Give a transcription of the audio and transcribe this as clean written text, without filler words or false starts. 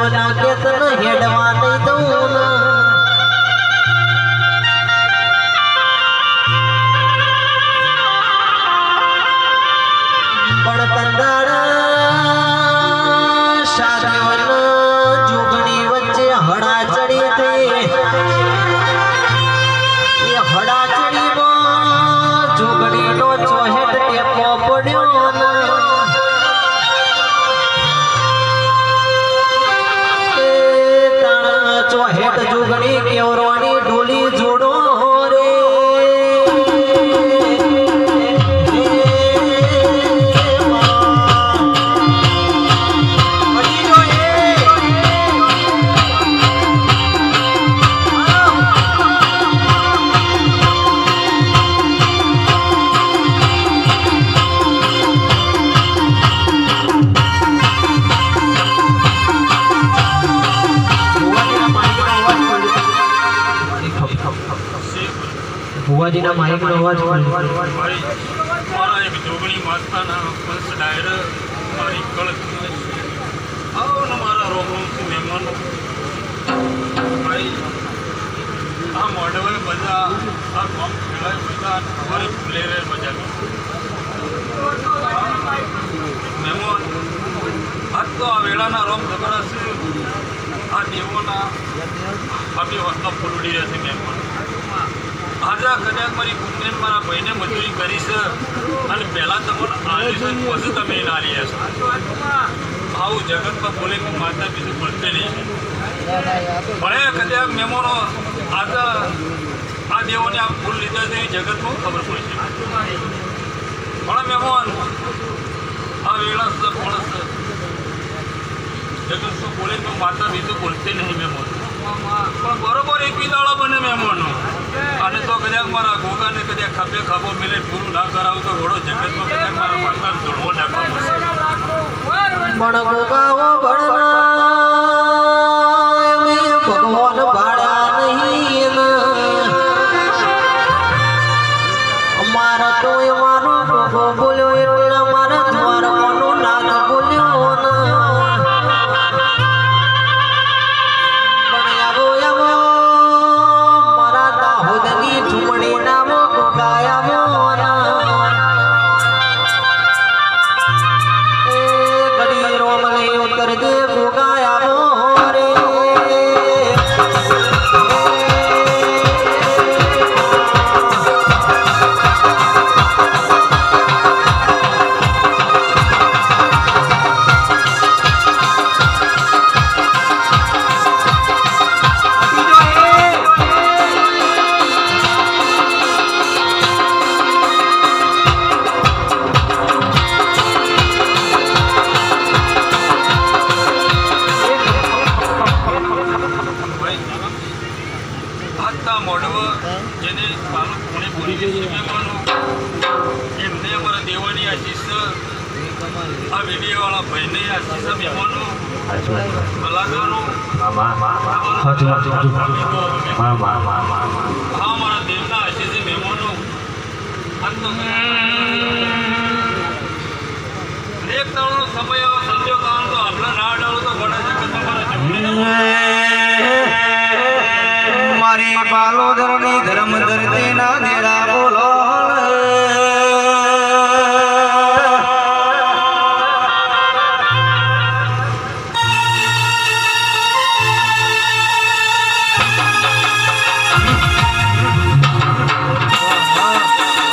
દેવના કેતન હેડવા નહીં દઉં પણ તંદાળ સાધવન જુગણી વચ્ચે હડા ચડી તે એ હડા ચડીમાં જુગણીનો ચોહેટ ટેપો પડ્યો ચોહેટ જુગણી કેવરોની ઢોલી જોડો રે ભુવાજીના માઇકનો અવાજ મારા એક જોગણી માતાના પંચ ડાયર મારી કળક આવો ને મારા રોગોથી મહેમાનો ભાઈ આ મોડવે બધા આ કામ ખેલાય બધા અમારે ભૂલે રહે મજા મહેમાન આજ તો આ વેળાના રોમ ઝઘડા છે આ દેવોના આપણી વસ્તુ ફૂલડી રહેશે મહેમાન આજે કદાચ મારી કુંડને મારા ભાઈને મજૂરી કરી છે અને પહેલાં તમને આલી છે પછી તમે એને આલી હશો આવું જગતમાં બોલે કે માતા બીજું પડતે નહીં પણ કદાચ મહેમાનો આજે આ દેવોને આ ફૂલ લીધા છે એ જગતમાં ખબર પડશે પણ મહેમાન આ વેળા છે પણ જગતમાં બોલે તો માતા બીજું બોલતે નહીં મહેમાન પણ બરોબર એક દાડો બને મહેમાનો અને તો કદાચ મારા ગોગાને કદાચ ખભે ખભો મિલે પૂરું ના કરાવું તો ઘોડો જગતમાં કદાચ મારા માતા જોડવો નાખવા પડશે પણ ગોગાઓ ભગવાન ભાડા નહીં અમારા તો મારો ગોગો બોલ્યો એટલે મારા દ્વારવાનો નાગ બોલ્યો જેને પાલો કોણે બોલી ગઈ એમને અમારા દેવાની આશીષ આ વિડીયોવાળા ભાઈને આશીષ મહેમાનો કલાકારો અમારા દેવના આશીષ મહેમાનો એક દાડો સમય સંજોગ આવે તો આપણા ના ડાળો તો ઘણા જગત મારી બાલોદરની ધર્મ ધરતી ના દેરા બોલો